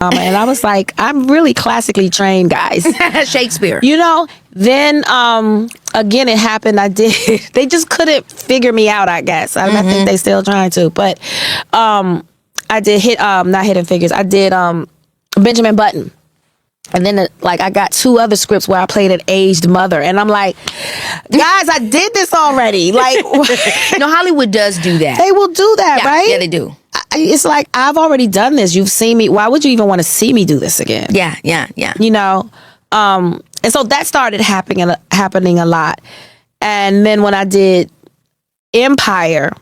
And I was like, I'm really classically trained, guys. Shakespeare. Then again, it happened. I did. They just couldn't figure me out, I guess. I think they still trying to. But I did not Hidden Figures. I did Benjamin Button. And then, I got 2 other scripts where I played an aged mother. And I'm like, guys, I did this already. Hollywood does do that. They will do that, right? Yeah, they do. It's like, I've already done this. You've seen me. Why would you even want to see me do this again? Yeah. And so that started happening a lot. And then when I did Empire,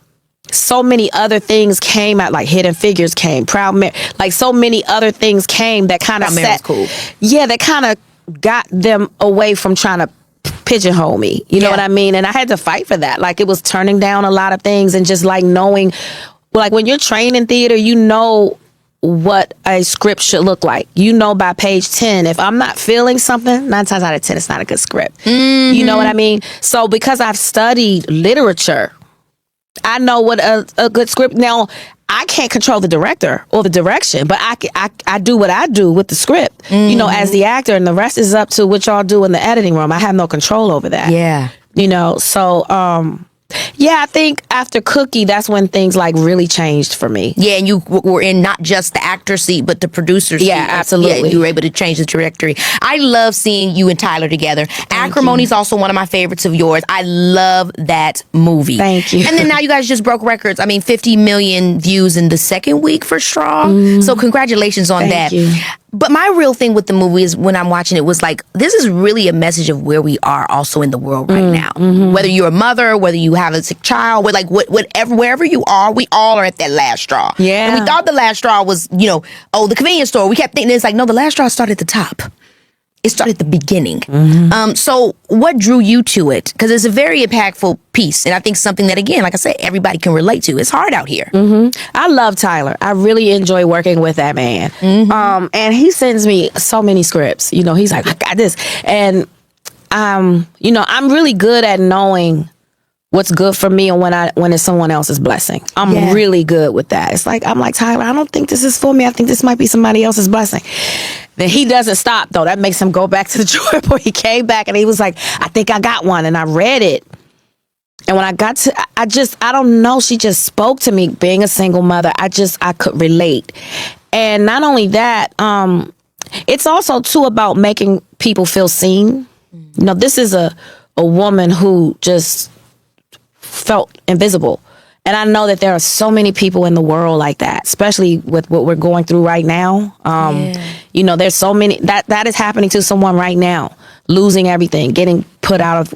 so many other things came out, like Hidden Figures came, Proud Mary, so many other things came that kind of cool. Yeah, that kind of got them away from trying to pigeonhole me. You know what I mean? And I had to fight for that. It was turning down a lot of things and just knowing, when you're trained in theater, you know what a script should look like. By page 10, if I'm not feeling something, 9 times out of 10, it's not a good script. Mm-hmm. You know what I mean? So because I've studied literature, I know what a good script. Now, I can't control the director or the direction, but I do what I do with the script, as the actor, and the rest is up to what y'all do in the editing room. I have no control over that. Yeah. So, I think after Cookie, that's when things really changed for me. Yeah, and you were in not just the actor seat, but the producer seat. Yeah, absolutely. Yeah, you were able to change the trajectory. I love seeing you and Tyler together. Acrimony is also one of my favorites of yours. I love that movie. Thank you. And then now you guys just broke records. 50 million views in the second week for Straw. So congratulations on that. Thank you. But my real thing with the movie is when I'm watching it was this is really a message of where we are also in the world right now. Mm-hmm. Whether you're a mother, whether you have a sick child, wherever you are, we all are at that last straw. Yeah. And we thought the last straw was, the convenience store. We kept thinking it's no, the last straw started at the top. It started at the beginning. Mm-hmm. So what drew you to it? Because it's a very impactful piece. And I think something that, again, like I said, everybody can relate to. It's hard out here. Mm-hmm. I love Tyler. I really enjoy working with that man. Mm-hmm. And he sends me so many scripts. He's like, I got this. And, I'm really good at knowing what's good for me and when it's someone else's blessing. I'm really good with that. It's I'm like, Tyler, I don't think this is for me. I think this might be somebody else's blessing. Then he doesn't stop, though. That makes him go back to the drawing board. He came back and he was like, I think I got one. And I read it. And when I got to, I don't know, she just spoke to me. Being a single mother, I could relate. And not only that, it's also, too, about making people feel seen. This is a woman who just felt invisible. And I know that there are so many people in the world like that, especially with what we're going through right now. There's so many that is happening to someone right now, losing everything, getting put out of,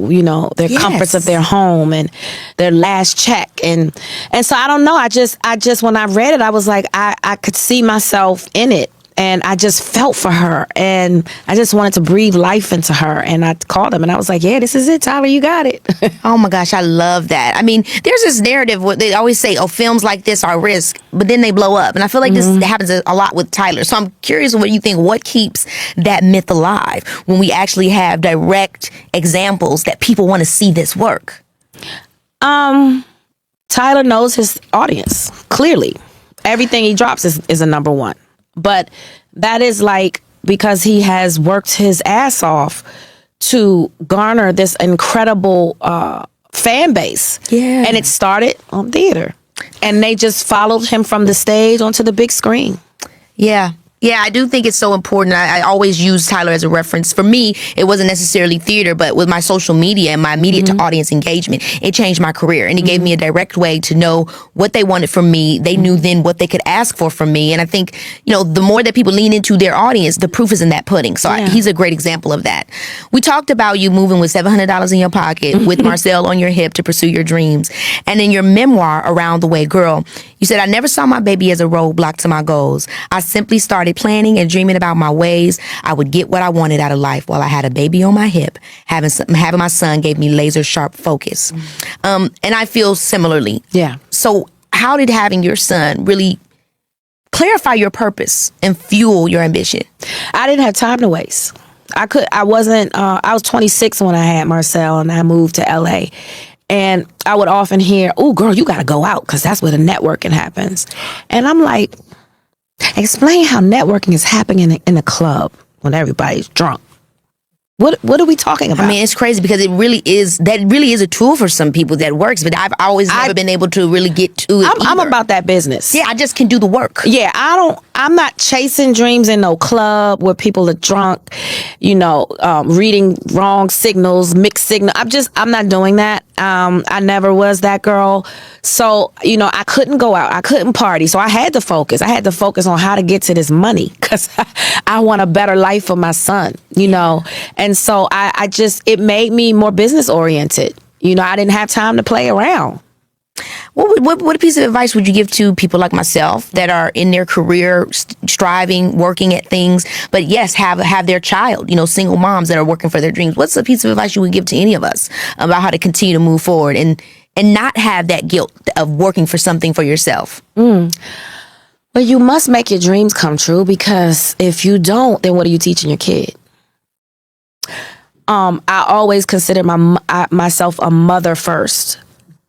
their comforts of their home and their last check. And so I don't know. I just when I read it, I was like, I could see myself in it. And I just felt for her, and I just wanted to breathe life into her. And I called him, and I was like, yeah, this is it, Tyler, you got it. Oh, my gosh, I love that. There's this narrative where they always say, films like this are risk, but then they blow up. And I feel like this happens a lot with Tyler. So I'm curious what you think. What keeps that myth alive when we actually have direct examples that people want to see this work? Tyler knows his audience, clearly. Everything he drops is a number one. But that is because he has worked his ass off to garner this incredible fan base. Yeah. And it started on theater. And they just followed him from the stage onto the big screen. Yeah. Yeah, I do think it's so important. I always use Tyler as a reference. For me, it wasn't necessarily theater, but with my social media and my immediate to audience engagement, it changed my career. And it gave me a direct way to know what they wanted from me. They knew then what they could ask for from me. And I think, the more that people lean into their audience, the proof is in that pudding. So he's a great example of that. We talked about you moving with $700 in your pocket with Marcel on your hip to pursue your dreams. And in your memoir, Around the Way Girl, you said, I never saw my baby as a roadblock to my goals. I simply started planning and dreaming about my ways I would get what I wanted out of life while I had a baby on my hip. Having my son gave me laser sharp focus. And I feel similarly. Yeah. So how did having your son really clarify your purpose and fuel your ambition? I didn't have time to waste. I was 26 when I had Marcel and I moved to LA. And I would often hear, oh, girl, you got to go out because that's where the networking happens. And I'm like, Explain how networking is happening in a club when everybody's drunk. What are we talking about? I mean, it's crazy because that really is a tool for some people that works, but I've always never been able to really get to it. I'm about that business. Yeah, I just can do the work. Yeah, I'm not chasing dreams in no club where people are drunk, reading wrong signals, mixed signal. I'm not doing that. I never was that girl. So, I couldn't go out. I couldn't party. So I had to focus. I had to focus on how to get to this money because I want a better life for my son, And so it made me more business oriented. I didn't have time to play around. What piece of advice would you give to people like myself that are in their career, striving, working at things, but yes, have their child, single moms that are working for their dreams? What's a piece of advice you would give to any of us about how to continue to move forward and not have that guilt of working for something for yourself? Well, you must make your dreams come true, because if you don't, then what are you teaching your kid? I always consider myself a mother first.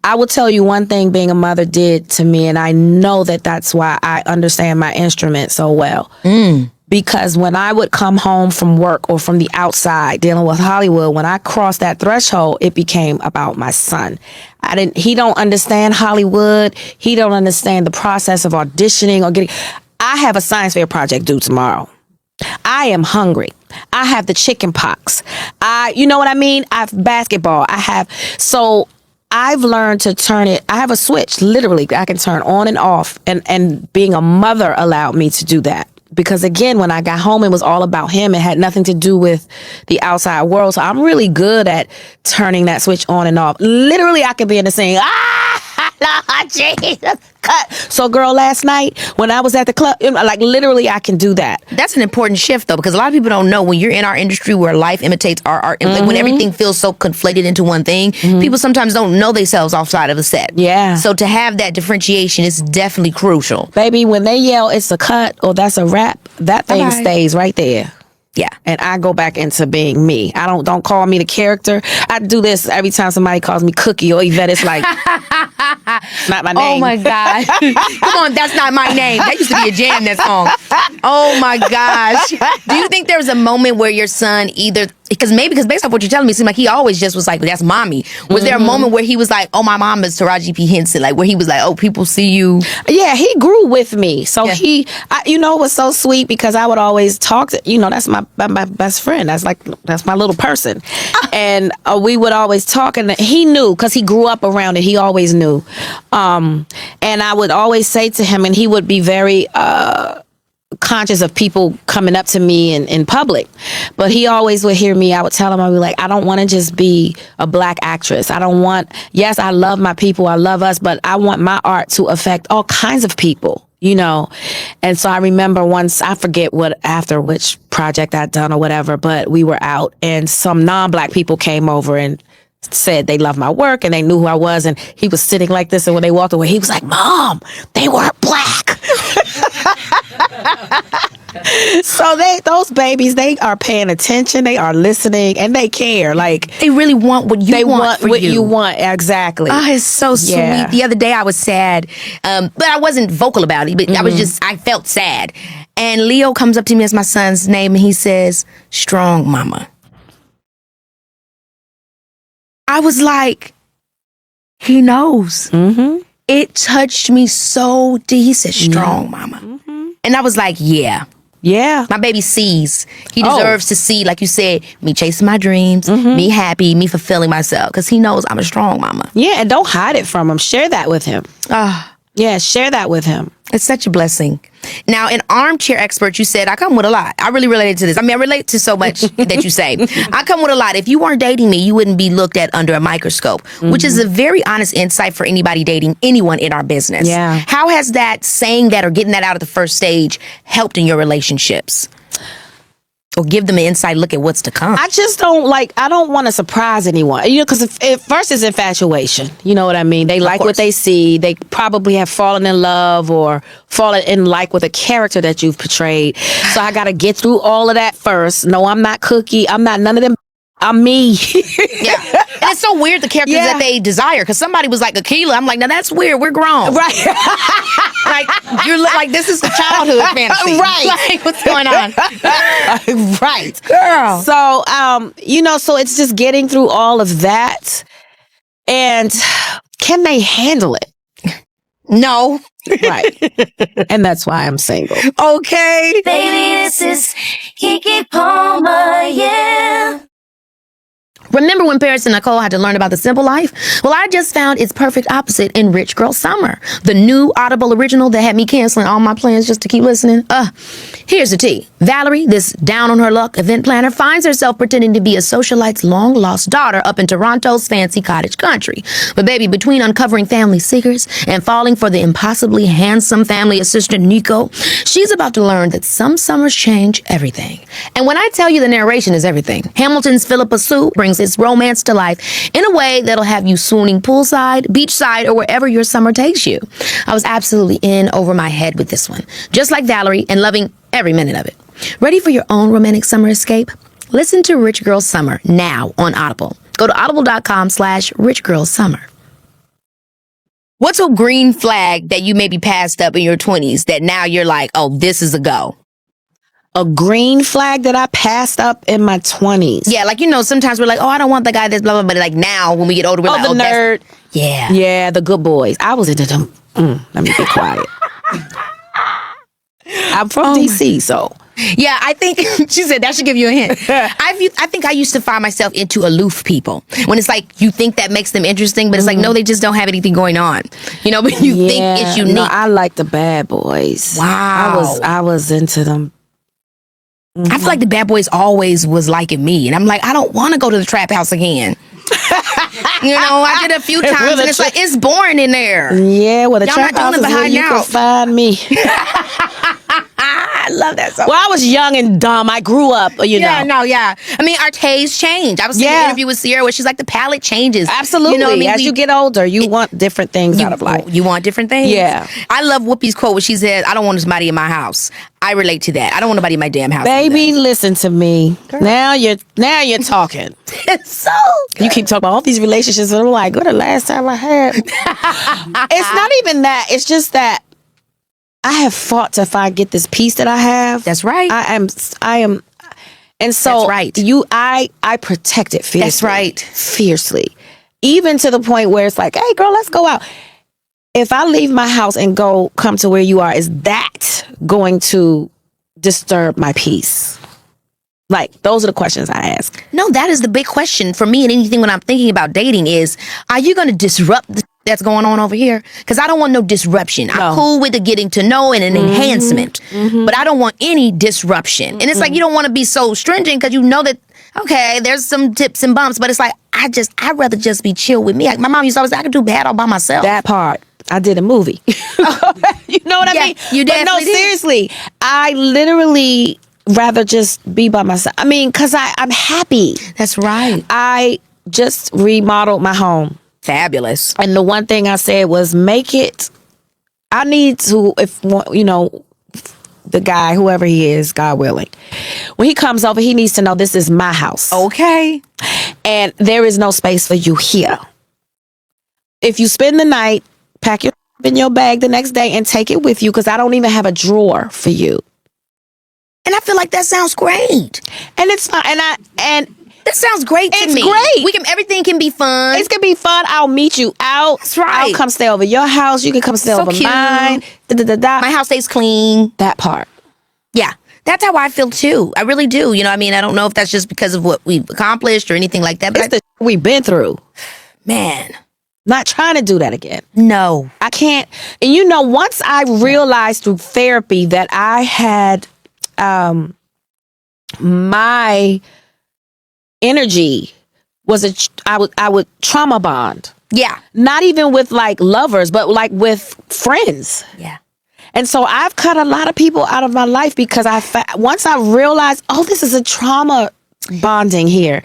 I will tell you one thing being a mother did to me, and I know that's why I understand my instrument so well. Because when I would come home from work or from the outside dealing with Hollywood, when I crossed that threshold, it became about my son. He don't understand Hollywood. He don't understand the process of auditioning or getting. I have a science fair project due tomorrow. I am hungry. I have the chicken pox. You know what I mean? I have basketball. So I've learned to turn it. I have a switch, literally, I can turn on and off. And being a mother allowed me to do that. Because again, when I got home, it was all about him. It had nothing to do with the outside world. So I'm really good at turning that switch on and off. Literally, I could be in the scene. Jesus, cut. So, girl, last night when I was at the club, literally, I can do that. That's an important shift, though, because a lot of people don't know when you're in our industry where life imitates our art, and when everything feels so conflated into one thing, people sometimes don't know themselves outside of a set. Yeah. So to have that differentiation is definitely crucial. Baby, when they yell, it's a cut or that's a wrap, that thing stays right there. Yeah. And I go back into being me. Don't call me the character. I do this every time somebody calls me Cookie or Yvette. It's like, not my name. Oh my God. Come on, that's not my name. That used to be a jam, that song. Oh my gosh. Do you think there was a moment where your son because based off what you're telling me, it seemed like he always just was like, that's mommy. Was there a moment where he was like, oh, my mom is Taraji P. Henson, like where he was like, oh, people see you? Yeah, he grew with me. So it was so sweet because I would always talk to, that's my best friend. That's my little person. And we would always talk, and he knew because he grew up around it. He always knew. And I would always say to him, and he would be very conscious of people coming up to me in public, but he always would hear me. I would tell him, I would be like, I don't want to just be a black actress. I love my people, I love us, but I want my art to affect all kinds of people, And so I remember once, I forget which project I'd done or whatever, but we were out and some non-black people came over and said they loved my work and they knew who I was, and he was sitting like this, and when they walked away, he was like, Mom, they weren't black. So those babies, they are paying attention, they are listening, and they care. Like, they really want what you want for what you. you want. Exactly. Oh, it's so sweet. Yeah. The other day I was sad, but I wasn't vocal about it, but I felt sad. And Leo comes up to me as my son's name and he says, strong mama. I was like, he knows. It touched me so deep. He said, strong mama. And I was like, yeah. My baby sees. He deserves to see, like you said, me chasing my dreams, me happy, me fulfilling myself, because he knows I'm a strong mama. Yeah, and don't hide it from him. Share that with him. Yeah, share that with him. It's such a blessing. Now, an armchair expert, you said, I come with a lot. I really related to this. I mean, I relate to so much that you say. I come with a lot. If you weren't dating me, you wouldn't be looked at under a microscope, which is a very honest insight for anybody dating anyone in our business. Yeah. How has that, saying that or getting that out at the first stage, helped in your relationships? Or give them an inside look at what's to come. I just don't want to surprise anyone. Because first it's infatuation. You know what I mean? They like what they see. They probably have fallen in love or fallen in like with a character that you've portrayed. So I got to get through all of that first. No, I'm not Cookie. I'm not none of them. I'm me. Yeah. And it's so weird, the characters that they desire, because somebody was like Akila. I'm like, now that's weird. We're grown. Right. Like, you're like, this is the childhood fantasy. Right. Like, what's going on? Right. Girl. So, so it's just getting through all of that. And can they handle it? No. Right. And that's why I'm single. Okay. Baby, this is Keke Palmer, yeah. Remember when Paris and Nicole had to learn about the simple life? Well, I just found its perfect opposite in Rich Girl Summer, the new Audible original that had me canceling all my plans just to keep listening. Here's the tea. Valerie, this down on her luck event planner, finds herself pretending to be a socialite's long-lost daughter up in Toronto's fancy cottage country. But baby, between uncovering family secrets and falling for the impossibly handsome family assistant Nico, she's about to learn that some summers change everything. And when I tell you the narration is everything, Hamilton's Philippa Sue brings its romance to life in a way that'll have you swooning poolside, beachside, or wherever your summer takes you. I was absolutely in over my head with this one, just like Valerie, and loving every minute of it. Ready for your own romantic summer escape? Listen to Rich Girl Summer now on Audible. Go to audible.com/richgirlsummer. What's a green flag that you maybe passed up in your 20s that now you're like, oh, this is a go? A green flag that I passed up in my 20s. Yeah, like, sometimes we're like, oh, I don't want the guy that's blah, blah, blah. But like now, when we get older, we're like, the nerd. Yeah. Yeah, the good boys. I was into them. Let me be quiet. I'm from DC, so. Yeah, I think she said that should give you a hint. I think I used to find myself into aloof people when it's like you think that makes them interesting, but it's like, no, they just don't have anything going on. But you think it's unique. No, I like the bad boys. Wow. I was into them. I feel like the bad boys always was liking me, and I'm like, I don't want to go to the trap house again. I did a few times, and it's like it's boring in there. Yeah, well, the Y'all trap not doing house it is where behind you out. can find me. I love that so Well, I was young and dumb. I grew up, Yeah. I mean, our tastes change. I was seeing an interview with Sierra where she's like, the palette changes. Absolutely. You know what I mean? As you get older, you want different things out of life. You want different things? Yeah. I love Whoopi's quote where she says, I don't want somebody in my house. I relate to that. I don't want nobody in my damn house. Baby, listen to me. Girl. Now you're talking. It's so good. You keep talking about all these relationships, and I'm like, what the last time I had? It's not even that. It's just that I have fought to get this peace that I have. That's right. I am, and so That's right. I protect it fiercely. That's right. Fiercely, even to the point where it's like, hey, girl, let's go out. If I leave my house and come to where you are, is that going to disturb my peace? Like, those are the questions I ask. No, that is the big question for me and anything when I'm thinking about dating is, are you going to disrupt that's going on over here? Because I don't want no disruption. No. I'm cool with the getting to know and an enhancement, but I don't want any disruption. And it's like, you don't want to be so stringent because you know that, okay, there's some tips and bumps, but it's like, I'd rather just be chill with me. Like, my mom used to always say, I could do bad all by myself. That part. I did a movie. You know what I mean? You definitely But no, did. seriously, I literally rather just be by myself. I mean, because I'm happy. That's right. I just remodeled my home. Fabulous. And the one thing I said was, I need to, the guy, whoever he is, God willing, when he comes over, he needs to know this is my house. Okay. And there is no space for you here. If you spend the night, pack your in your bag the next day and take it with you, because I don't even have a drawer for you. And I feel like that sounds great. And it's fine. And that sounds great to me. It's great. Everything can be fun. It's gonna be fun. I'll meet you out. That's right. I'll come stay over your house. You can come stay over cute. mine. My house stays clean. That part. Yeah. That's how I feel too. I really do. I don't know if that's just because of what we've accomplished or anything like that. But It's the we've been through. Man. Not trying to do that again. No. I can't. And once I realized through therapy that I had my energy was I would trauma bond. Yeah. Not even with like lovers, but like with friends. Yeah. And so I've cut a lot of people out of my life because once I realized, oh, this is a trauma bonding here.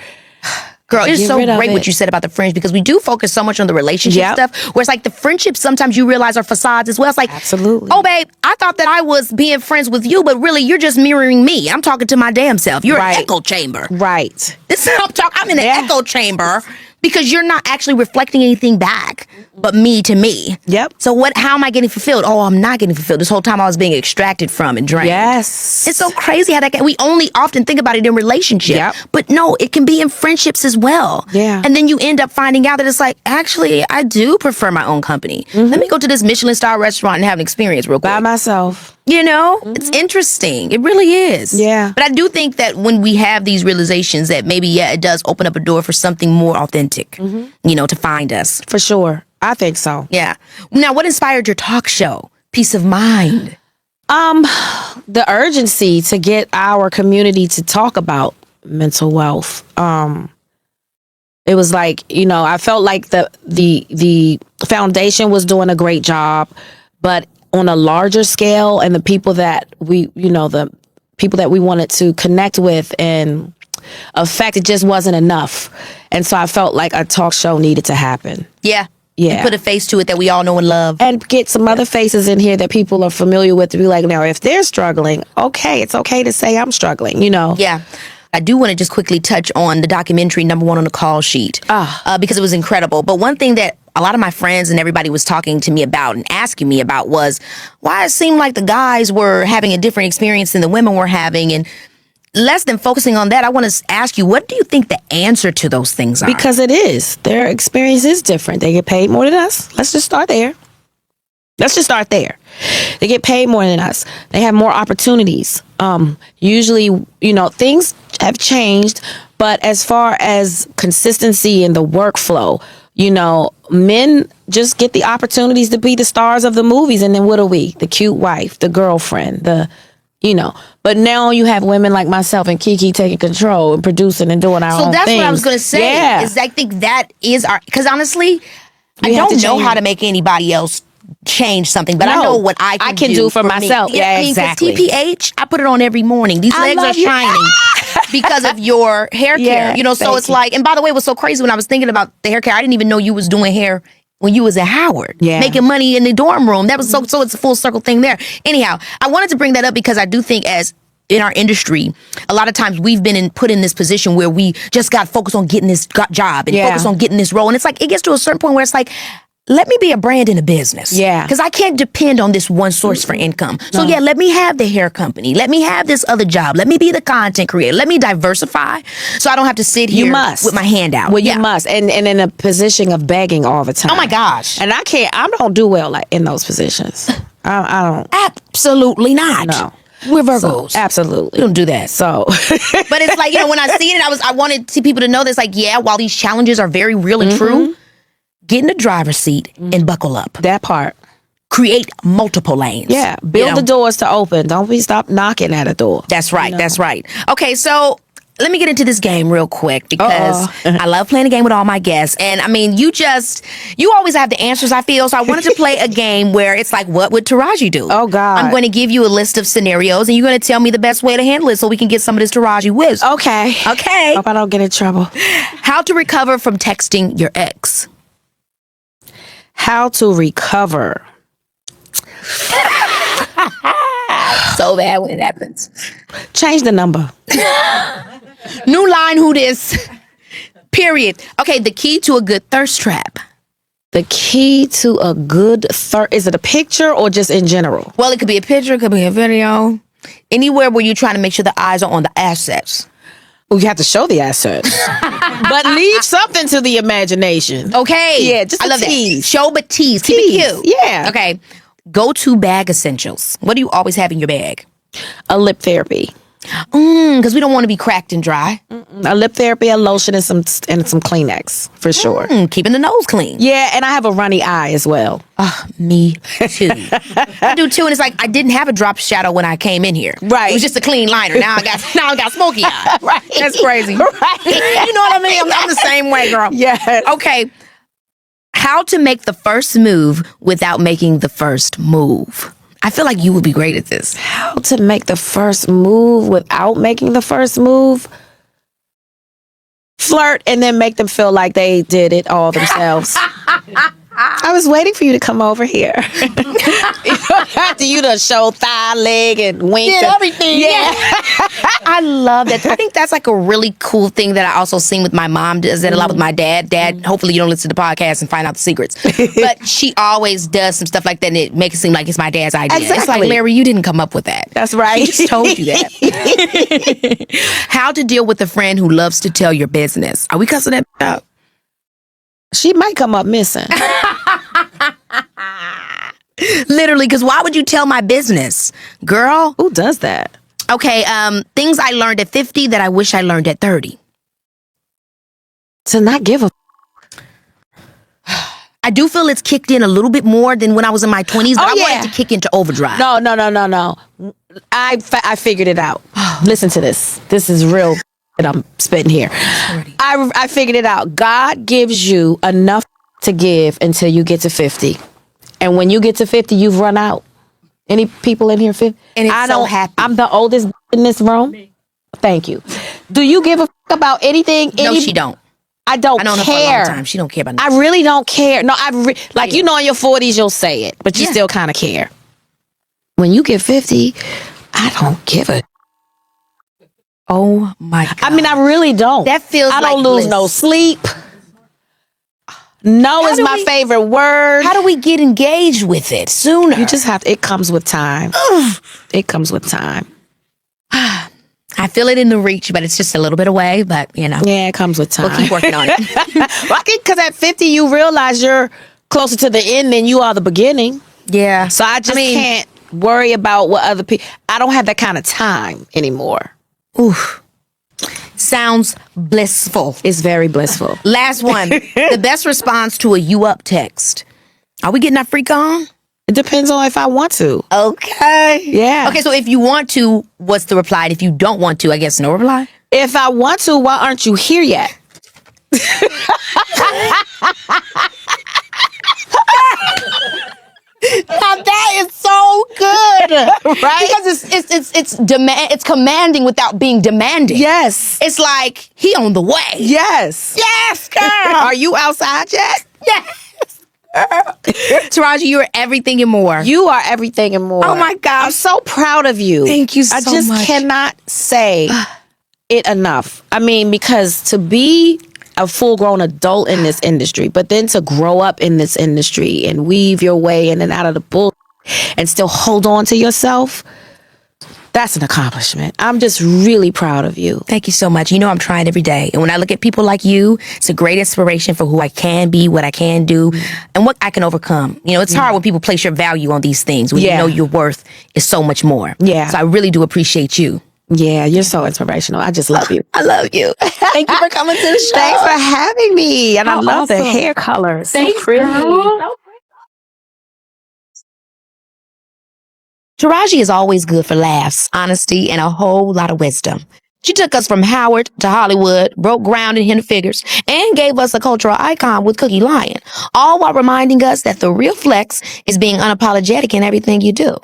Girl, it's Get so rid of great it. what you said about the friends because we do focus so much on the relationship Yep. stuff where it's like the friendships sometimes you realize are facades as well. It's like, Absolutely. oh, babe, I thought that I was being friends with you, but really you're just mirroring me. I'm talking to my damn self. You're Right. an echo chamber. Right. This is what I'm talking. I'm in an Yeah. echo chamber because you're not actually reflecting anything back but me to me. Yep. So how am I getting fulfilled? Oh, I'm not getting fulfilled. This whole time I was being extracted from and drained. Yes. It's so crazy how we only often think about it in relationships. Yep. But no, it can be in friendships as well. Yeah. And then you end up finding out that it's like, actually, I do prefer my own company. Let me go to this Michelin star restaurant and have an experience real quick. By myself. You know, it's interesting. It really is. Yeah. But I do think that when we have these realizations that maybe, yeah, it does open up a door for something more authentic, you know, to find us. For sure. I think so. Yeah. Now, what inspired your talk show? Peace of Mind. The urgency to get our community to talk about mental wealth. It was like, you know, I felt like the foundation was doing a great job, but on a larger scale, and the people that we wanted to connect with and affect, it just wasn't enough. And so I felt like a talk show needed to happen. Yeah. Yeah. And put a face to it that we all know and love. And get some other faces in here that people are familiar with to be like, now, if they're struggling, okay, it's okay to say I'm struggling, you know? Yeah. I do want to just quickly touch on the documentary Number One on the Call Sheet because it was incredible. But one thing that a lot of my friends and everybody was talking to me about and asking me about was why it seemed like the guys were having a different experience than the women were having. And less than focusing on that, I want to ask you, what do you think the answer to those things are? Because it is. Their experience is different. They get paid more than us. Let's just start there. They get paid more than us. They have more opportunities. Usually, you know, things have changed, but as far as consistency in the workflow, you know, men just get the opportunities to be the stars of the movies, and then what are we? The cute wife, the girlfriend, but now you have women like myself and Keke taking control and producing and doing our own So that's things. what I was going to say. Yeah. Is I think that is our, because honestly, I We have don't to know change. how to make anybody else change something, but I No. know what I can do for me. myself. Yeah, I mean, 'cause exactly. TPH, I put it on every morning. These I legs are love you. shining because of your hair care. Yeah, You know, so thank it's you. like, and by the way, it was so crazy when I was thinking about the hair care. I didn't even know you was doing hair when you was at Howard, Yeah. making money in the dorm room. That was so it's a full circle thing there. Anyhow, I wanted to bring that up because I do think as in our industry, a lot of times we've been put in this position where we just got focused on getting this job and Yeah. focused on getting this role. And it's like, it gets to a certain point where it's like, let me be a brand in a business. Yeah. Because I can't depend on this one source for income. So yeah, let me have the hair company. Let me have this other job. Let me be the content creator. Let me diversify so I don't have to sit here You must. with my hand out. Well, Yeah. you must. And in a position of begging all the time. Oh my gosh. And I don't do well like in those positions. I don't. Absolutely not. No. We're Virgos. We Absolutely. don't do that. So, But it's like, you know, when I see it, I wanted people to know this, like, yeah, while these challenges are very real and true, get in the driver's seat and buckle up. that part. Create multiple lanes. Yeah. You Build know? the doors to open. Don't stop knocking at a door. That's right. That's right. Okay, so let me get into this game real quick because I love playing a game with all my guests. And I mean, you always have the answers, I feel. So I wanted to play a game where it's like, what would Taraji do? Oh, God. I'm going to give you a list of scenarios and you're going to tell me the best way to handle it so we can get some of this Taraji whiz. Okay. Okay. Hope I don't get in trouble. How to recover from texting your ex. How to recover. So bad when it happens. Change the number. New line, who this? Period. Okay, the key to a good thirst trap. The key to a good is it a picture or just in general? Well, it could be a picture, it could be a video. Anywhere where you're trying to make sure the eyes are on the assets. Well, you have to show the assets. But leave something to the imagination. Okay. Yeah, just I a love tease. that. Show but tease. Keep it Tease, cute. yeah. Okay. Go-to bag essentials. What do you always have in your bag? A lip therapy. Because we don't want to be cracked and dry. A lip therapy, a lotion, and some Kleenex for sure. Keeping the nose clean. Yeah, and I have a runny eye as well. Me too. I do too, and it's like I didn't have a drop shadow when I came in here. Right. It was just a clean liner. Now I got smoky eye. Right. That's crazy. Right. You know what I mean? I'm the same way, girl. Yes. Okay. How to make the first move without making the first move. I feel like you would be great at this. How to make the first move without making the first move? flirt and then make them feel like they did it all themselves. I was waiting for you to come over here. After you done show thigh, leg, and wink. Did everything. Yeah. I love that. I think that's like a really cool thing that I also seen with my mom. Does that a lot with my dad. Hopefully you don't listen to the podcast and find out the secrets. But she always does some stuff like that, and it makes it seem like it's my dad's idea. Exactly. It's like, Larry, you didn't come up with that. That's right. He just told you that. How to deal with a friend who loves to tell your business. Are we cussing that out? She might come up missing. Literally, because why would you tell my business? Girl. Who does that? Okay, things I learned at 50 that I wish I learned at 30. To not give a I do feel it's kicked in a little bit more than when I was in my 20s, but I want it to kick into overdrive. No. I figured it out. Listen to this. This is real that I'm spitting here. I figured it out. God gives you enough to give until you get to 50. And when you get to 50, you've run out. Any people in here 50? And it's so happy. I'm the oldest in this room. Thank you. Do you give a about anything? No, she don't. I don't I know her for a long time. She don't care about nothing. I really don't care. No, you know, in your 40s, you'll say it, but you still kind of care. When you get 50, I don't give a. Oh my God. I mean, I really don't. That feels I like don't lose bliss. no sleep. No is my favorite word. How do we get engaged with it sooner? You just have to, it comes with time. It comes with time. I feel it in the reach, but it's just a little bit away, but you know. Yeah, it comes with time. We'll keep working on it. Because at 50, you realize you're closer to the end than you are the beginning. Yeah. So I can't worry about what other people, I don't have that kind of time anymore. Oof. Sounds blissful. It's very blissful. Last one. The best response to a you up text. Are we getting that freak on? It depends on if I want to. Okay. Yeah. Okay, so if you want to, what's the reply? And if you don't want to, I guess no reply? If I want to, why aren't you here yet? Now that is so good, right? Because it's commanding without being demanding. Yes. It's like he on the way. Yes. Yes, girl. Are you outside yet? Yes. Taraji, you are everything and more. You are everything and more. Oh my God. I'm so proud of you. Thank you so I just much. cannot say it enough. I mean, because to be a full-grown adult in this industry, but then to grow up in this industry and weave your way in and out of the bull and still hold on to yourself, that's an accomplishment. I'm just really proud of you. Thank you so much. You know I'm trying every day. And when I look at people like you, it's a great inspiration for who I can be, what I can do, and what I can overcome. You know, it's hard when people place your value on these things, when you know your worth is so much more. Yeah. So I really do appreciate you. Yeah, you're so inspirational. I just love you. I love you. Thank you for coming to the show. Thanks for having me. And I love the hair colors. So pretty. Taraji is always good for laughs, honesty, and a whole lot of wisdom. She took us from Howard to Hollywood, broke ground in Hidden Figures, and gave us a cultural icon with Cookie Lion, all while reminding us that the real flex is being unapologetic in everything you do.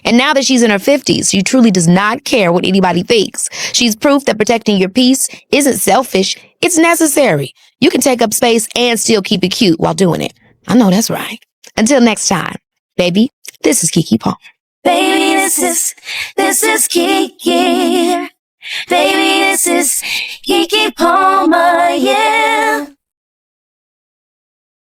And now that she's in her 50s, she truly does not care what anybody thinks. She's proof that protecting your peace isn't selfish, it's necessary. You can take up space and still keep it cute while doing it. I know that's right. Until next time, baby, this is Keke Palmer. Baby, this is Keke. Baby, this is Keke Palmer, yeah.